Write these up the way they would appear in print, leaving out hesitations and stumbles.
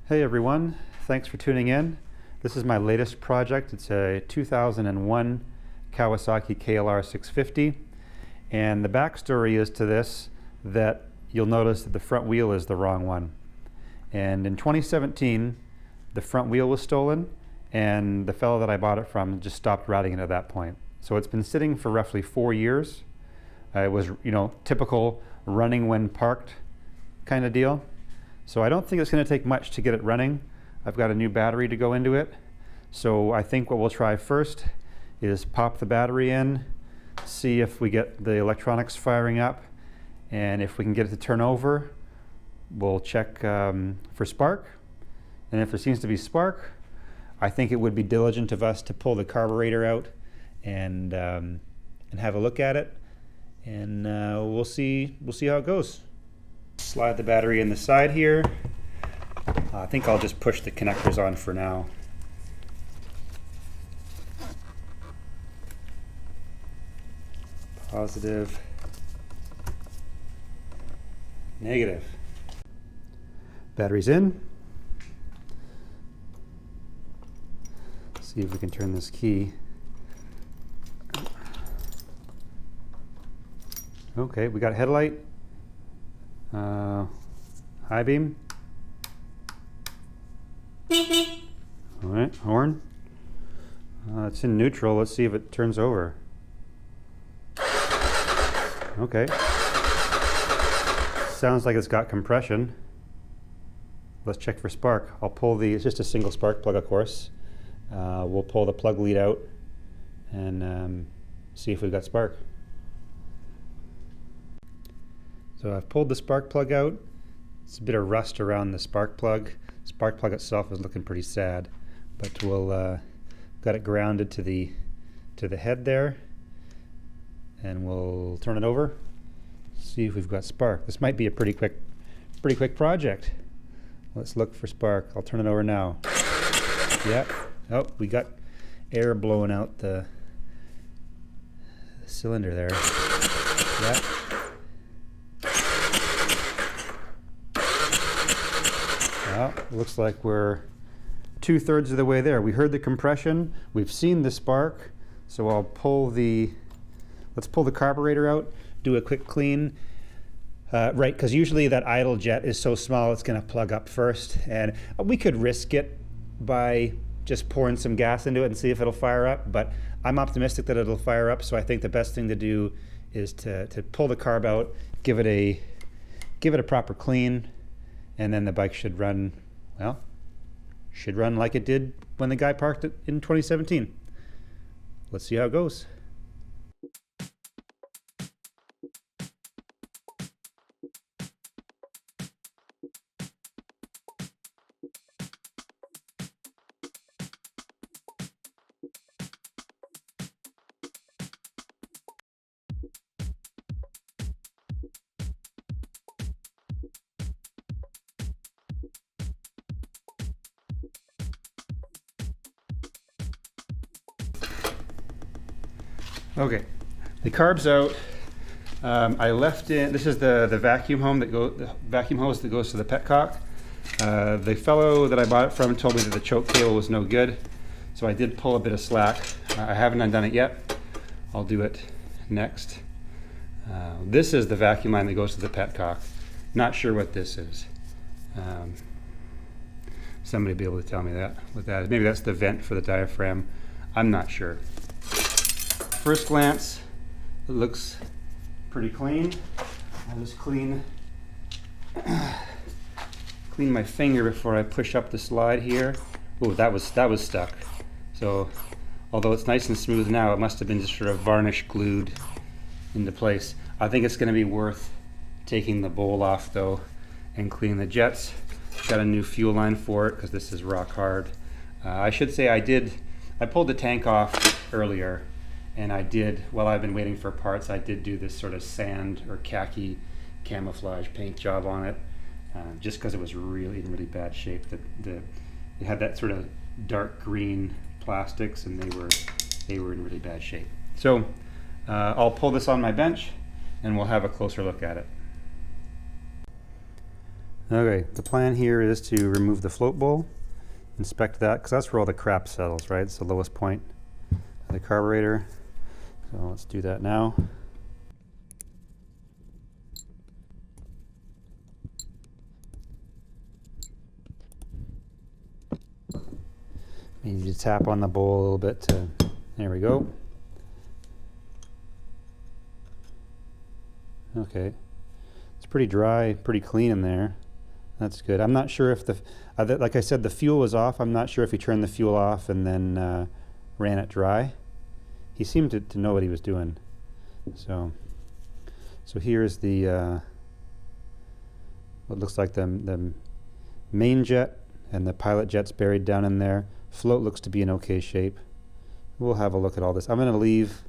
Hey everyone, thanks for tuning in. This is my latest project. It's a 2001 Kawasaki KLR650, and the backstory is to this that you'll notice that the front wheel is the wrong one. And in 2017 the front wheel was stolen, and the fellow that I bought it from just stopped riding it at that point. So it's been sitting for roughly 4 years. It was, typical running when parked kind of deal. So I don't think it's going to take much to get it running. I've got a new battery to go into it. So I think what we'll try first is pop the battery in, see if we get the electronics firing up, and if we can get it to turn over, we'll check for spark. And if there seems to be spark, I think it would be diligent of us to pull the carburetor out and have a look at it, and we'll see how it goes. Slide the battery in the side here. I think I'll just push the connectors on for now. Positive, negative. Battery's in. Let's see if we can turn this key. Okay, we got a headlight. High beam. All right, horn. It's in neutral. Let's see if it turns over. Okay. Sounds like it's got compression. Let's check for spark. I'll pull it's just a single spark plug, of course. We'll pull the plug lead out and see if we've got spark. So I've pulled the spark plug out. It's a bit of rust around the spark plug. Spark plug itself is looking pretty sad, but we'll got it grounded to the head there, and we'll turn it over. See if we've got spark. This might be a pretty quick project. Let's look for spark. I'll turn it over now. Yep. Oh, we got air blowing out the cylinder there. Yep. Well, looks like we're 2/3 of the way there. We heard the compression, we've seen the spark, so let's pull the carburetor out, do a quick clean. Right, because usually that idle jet is so small it's going to plug up first, and we could risk it by just pouring some gas into it and see if it'll fire up, but I'm optimistic that it'll fire up, so I think the best thing to do is to pull the carb out, give it a proper clean, and then the bike should run, well, should run like it did when the guy parked it in 2017. Let's see how it goes. Okay, the carb's out. I left in. This is the vacuum hose that goes to the petcock. The fellow that I bought it from told me that the choke cable was no good, so I did pull a bit of slack. I haven't undone it yet. I'll do it next. This is the vacuum line that goes to the petcock. Not sure what this is. Somebody will be able to tell me what that is. Maybe that's the vent for the diaphragm. I'm not sure. First glance, it looks pretty clean. I'll just clean my finger before I push up the slide here. Oh, that was stuck. So, although it's nice and smooth now, it must have been just sort of varnish glued into place. I think it's going to be worth taking the bowl off though and cleaning the jets. Got a new fuel line for it because this is rock hard. I should say I pulled the tank off earlier. And while I've been waiting for parts, I did do this sort of sand or khaki camouflage paint job on it, just because it was really in really bad shape. It had that sort of dark green plastics, and they were in really bad shape. So I'll pull this on my bench, and we'll have a closer look at it. Okay, the plan here is to remove the float bowl, inspect that, because that's where all the crap settles, right? It's the lowest point of the carburetor. So let's do that now. You need to tap on the bowl a little bit to, there we go. Okay, it's pretty dry, pretty clean in there. That's good. I'm not sure if the, like I said, the fuel was off. I'm not sure if he turned the fuel off and then ran it dry. He seemed to know what he was doing. So here's the, what looks like the main jet, and the pilot jet's buried down in there. Float looks to be in okay shape. We'll have a look at all this. I'm going to leave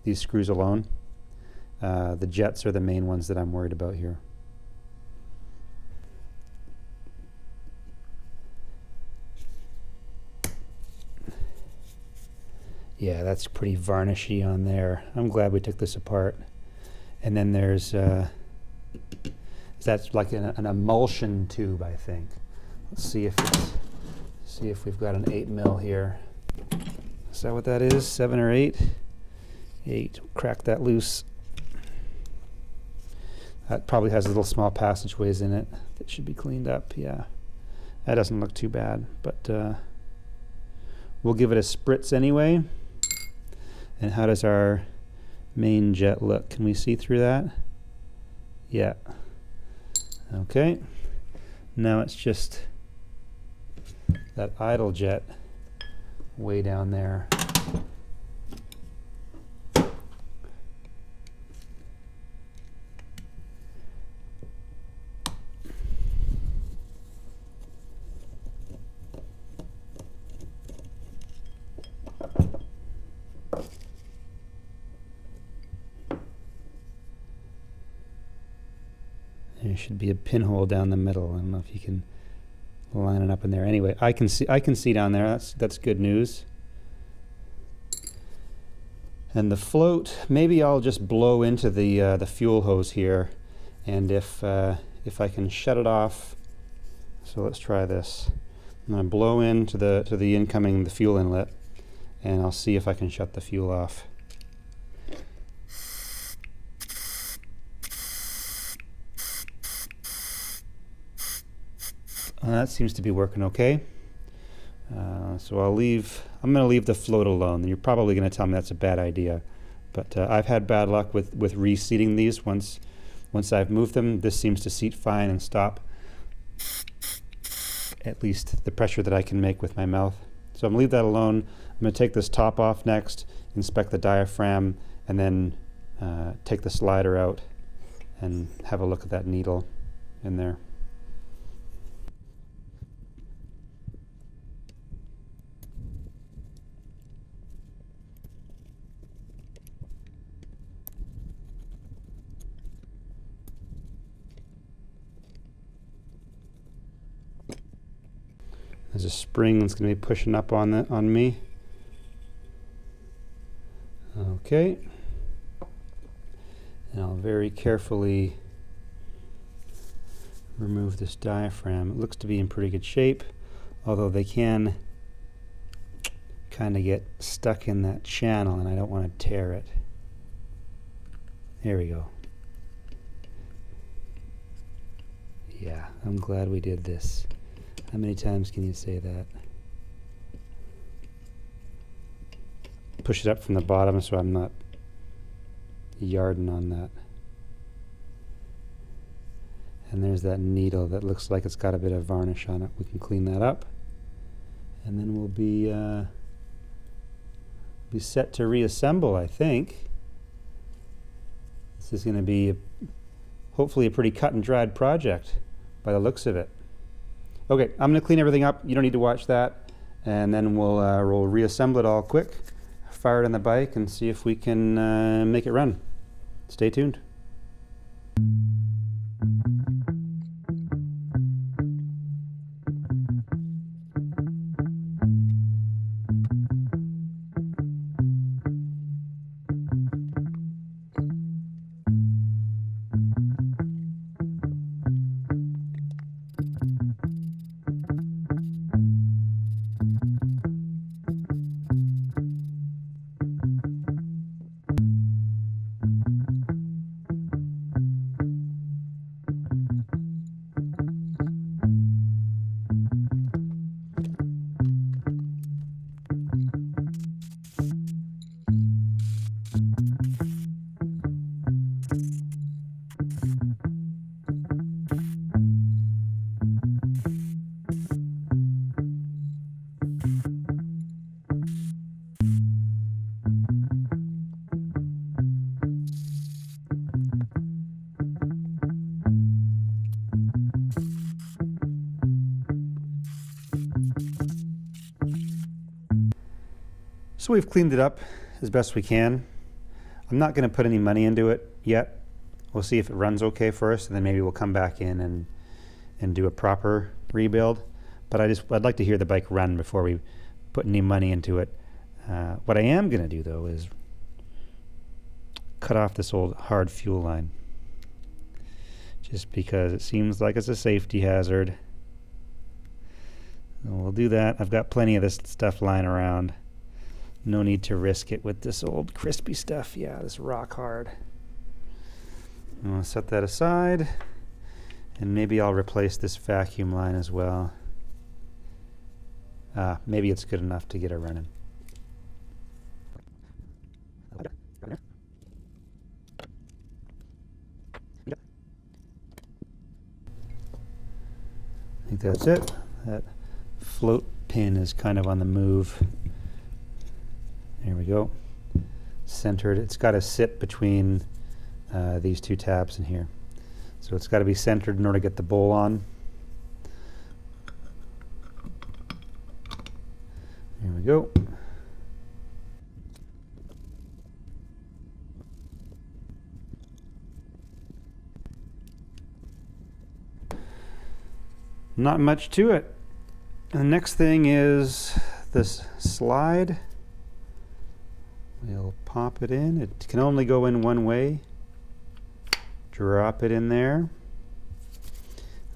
these screws alone. The jets are the main ones that I'm worried about here. Yeah, that's pretty varnishy on there. I'm glad we took this apart. And then there's, that's like an emulsion tube, I think. Let's see if we've got an 8 mil here. Is that what that is? 7 or 8? 8. Crack that loose. That probably has little small passageways in it that should be cleaned up. Yeah, that doesn't look too bad, but we'll give it a spritz anyway. And how does our main jet look? Can we see through that? Yeah. Okay. Now it's just that idle jet way down there. There should be a pinhole down the middle. I don't know if you can line it up in there. Anyway, I can see down there. That's good news. And the float, maybe I'll just blow into the fuel hose here, and if I can shut it off. So let's try this. I'm going to blow into the incoming fuel inlet, and I'll see if I can shut the fuel off. That seems to be working okay. So I'm going to leave the float alone. You're probably going to tell me that's a bad idea, but I've had bad luck with reseating these. Once I've moved them, this seems to seat fine and stop at least the pressure that I can make with my mouth. So I'm going to leave that alone. I'm going to take this top off next, inspect the diaphragm, and then take the slider out and have a look at that needle in there. There's a spring that's going to be pushing up on me. Okay. And I'll very carefully remove this diaphragm. It looks to be in pretty good shape, although they can kind of get stuck in that channel, and I don't want to tear it. There we go. Yeah, I'm glad we did this. How many times can you say that? Push it up from the bottom so I'm not yarding on that. And there's that needle that looks like it's got a bit of varnish on it. We can clean that up, and then we'll be set to reassemble, I think. This is going to be hopefully a pretty cut and dried project by the looks of it. Okay, I'm going to clean everything up. You don't need to watch that. And then we'll reassemble it all quick, fire it on the bike, and see if we can make it run. Stay tuned. So we've cleaned it up as best we can. I'm not going to put any money into it yet. We'll see if it runs okay first, and then maybe we'll come back in and do a proper rebuild. But I'd like to hear the bike run before we put any money into it. What I am going to do, though, is cut off this old hard fuel line, just because it seems like it's a safety hazard. And we'll do that. I've got plenty of this stuff lying around. No need to risk it with this old crispy stuff. Yeah, this rock hard. I'm going to set that aside, and maybe I'll replace this vacuum line as well. Maybe it's good enough to get it running. I think that's it. That float pin is kind of on the move. There we go. Centered. It's got to sit between these two tabs in here. So it's got to be centered in order to get the bowl on. There we go. Not much to it. The next thing is this slide. We'll pop it in. It can only go in one way. Drop it in there.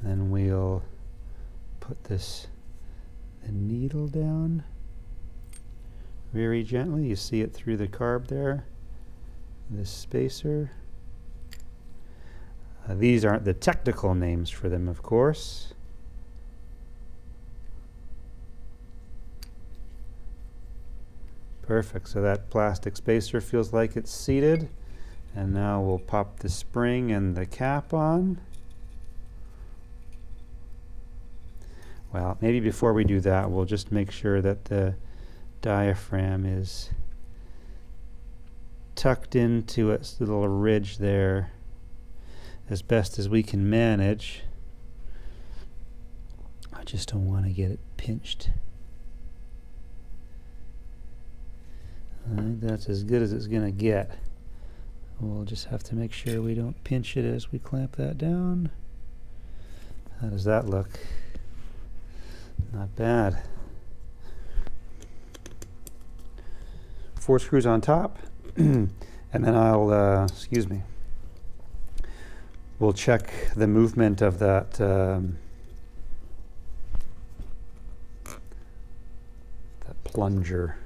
Then we'll put the needle down very gently. You see it through the carb there. This spacer. These aren't the technical names for them, of course. Perfect. So that plastic spacer feels like it's seated. And now we'll pop the spring and the cap on. Well, maybe before we do that, we'll just make sure that the diaphragm is tucked into its little ridge there as best as we can manage. I just don't want to get it pinched. I think that's as good as it's going to get. We'll just have to make sure we don't pinch it as we clamp that down. How does that look? Not bad. 4 screws on top, and then I'll, excuse me, we'll check the movement of that that plunger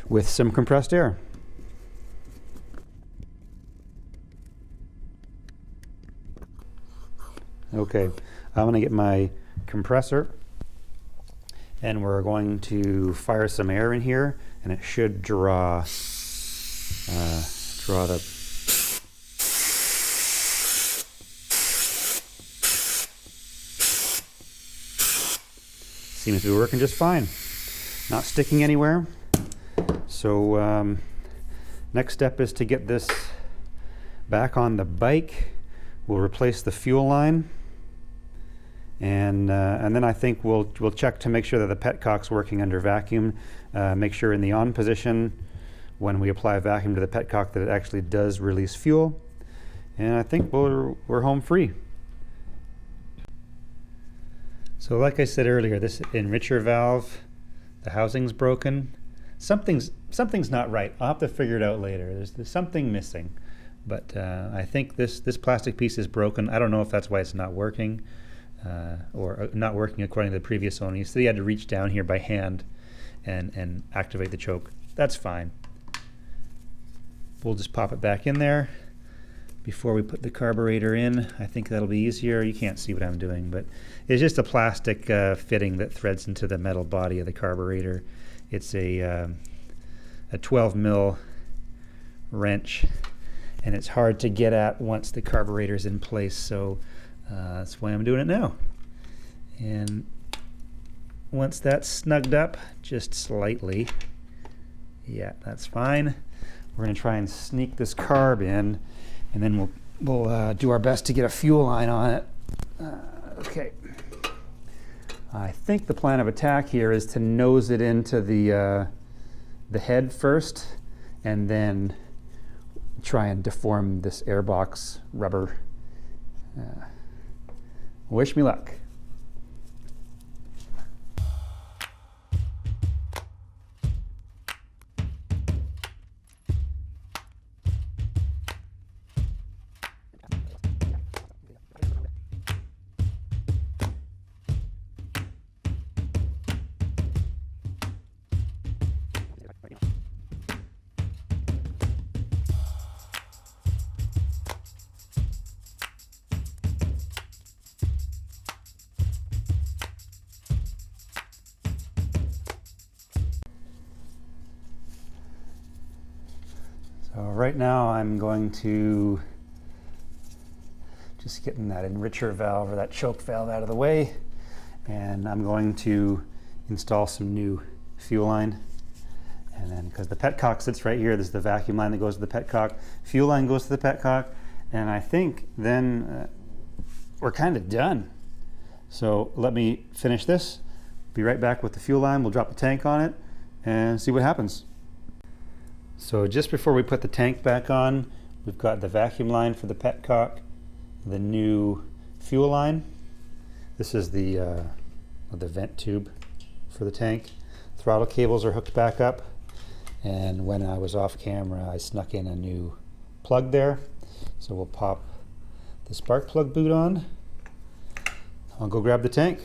with some compressed air. Okay, I'm going to get my compressor, and we're going to fire some air in here, and it should draw the seems to be working just fine. Not sticking anywhere. So next step is to get this back on the bike. We'll replace the fuel line, and then I think we'll check to make sure that the petcock's working under vacuum. Make sure in the on position when we apply vacuum to the petcock that it actually does release fuel, and I think we're home free. So like I said earlier, this enricher valve, the housing's broken. Something's not right. I'll have to figure it out later. There's something missing, but I think this plastic piece is broken. I don't know if that's why it's not working, or not working according to the previous owner. He said he had to reach down here by hand and activate the choke. That's fine. We'll just pop it back in there before we put the carburetor in. I think that'll be easier. You can't see what I'm doing, but it's just a plastic fitting that threads into the metal body of the carburetor. It's a 12 mil wrench, and it's hard to get at once the carburetor's in place, so that's why I'm doing it now. And once that's snugged up, just slightly, yeah, that's fine. We're going to try and sneak this carb in, and then we'll do our best to get a fuel line on it. Okay. I think the plan of attack here is to nose it into the head first, and then try and deform this airbox rubber. Wish me luck. So right now I'm going to just getting that enricher valve or that choke valve out of the way, and I'm going to install some new fuel line. And then, because the petcock sits right here, this is the vacuum line that goes to the petcock, fuel line goes to the petcock, and I think then we're kind of done. So let me finish this, be right back with the fuel line, we'll drop the tank on it and see what happens. So just before we put the tank back on, we've got the vacuum line for the petcock, the new fuel line. This is the vent tube for the tank. Throttle cables are hooked back up, and when I was off camera I snuck in a new plug there. So we'll pop the spark plug boot on. I'll go grab the tank.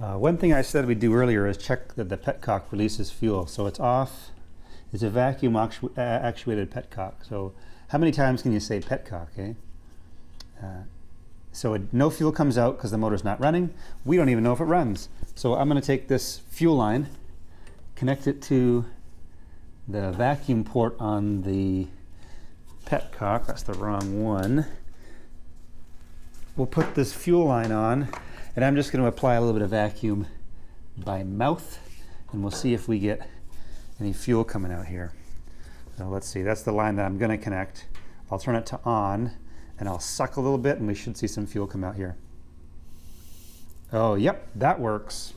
One thing I said we'd do earlier is check that the petcock releases fuel. So it's off. It's a vacuum actuated petcock. So how many times can you say petcock, eh? So no fuel comes out because the motor's not running. We don't even know if it runs. So I'm going to take this fuel line, connect it to the vacuum port on the petcock. That's the wrong one. We'll put this fuel line on, and I'm just going to apply a little bit of vacuum by mouth, and we'll see if we get any fuel coming out here. So let's see, that's the line that I'm going to connect. I'll turn it to on, and I'll suck a little bit, and we should see some fuel come out here. Oh, yep, that works.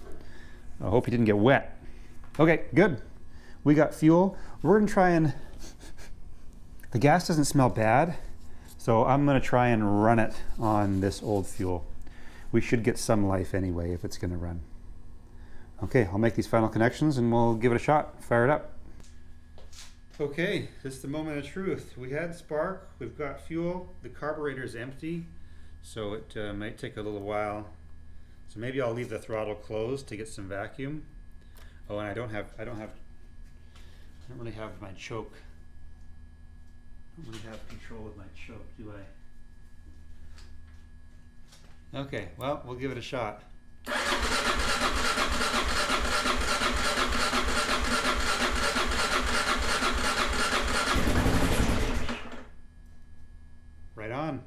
I hope you didn't get wet. Okay, good. We got fuel. We're going to try and... The gas doesn't smell bad, so I'm going to try and run it on this old fuel. We should get some life anyway if it's going to run. Okay, I'll make these final connections and we'll give it a shot. Fire it up. Okay, this is the moment of truth. We had spark, we've got fuel, the carburetor is empty, so it might take a little while. So maybe I'll leave the throttle closed to get some vacuum. Oh, and I don't really have my choke. I don't really have control of my choke, do I? Okay, well, we'll give it a shot. Right on.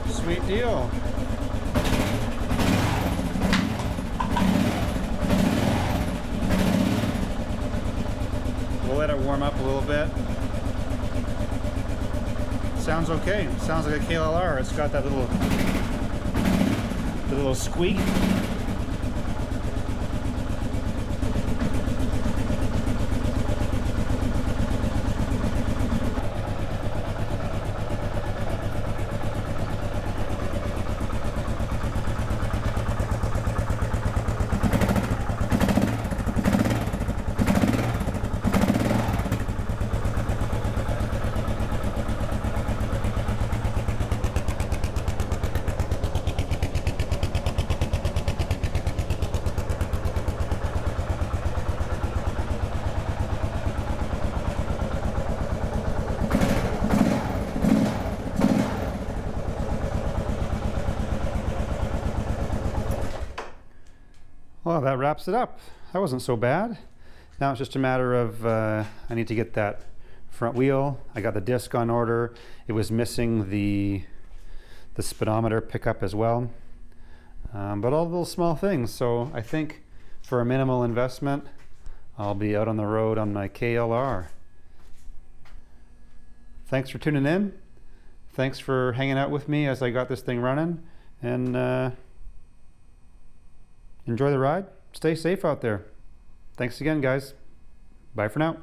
Sweet deal. We'll let it warm up a little bit. Sounds okay. Sounds like a KLR. It's got that little squeak. Well, that wraps it up. That wasn't so bad. Now it's just a matter of I need to get that front wheel. I got the disc on order. It was missing the speedometer pickup as well. But all the little small things. So I think for a minimal investment, I'll be out on the road on my KLR. Thanks for tuning in. Thanks for hanging out with me as I got this thing running. And enjoy the ride. Stay safe out there. Thanks again, guys. Bye for now.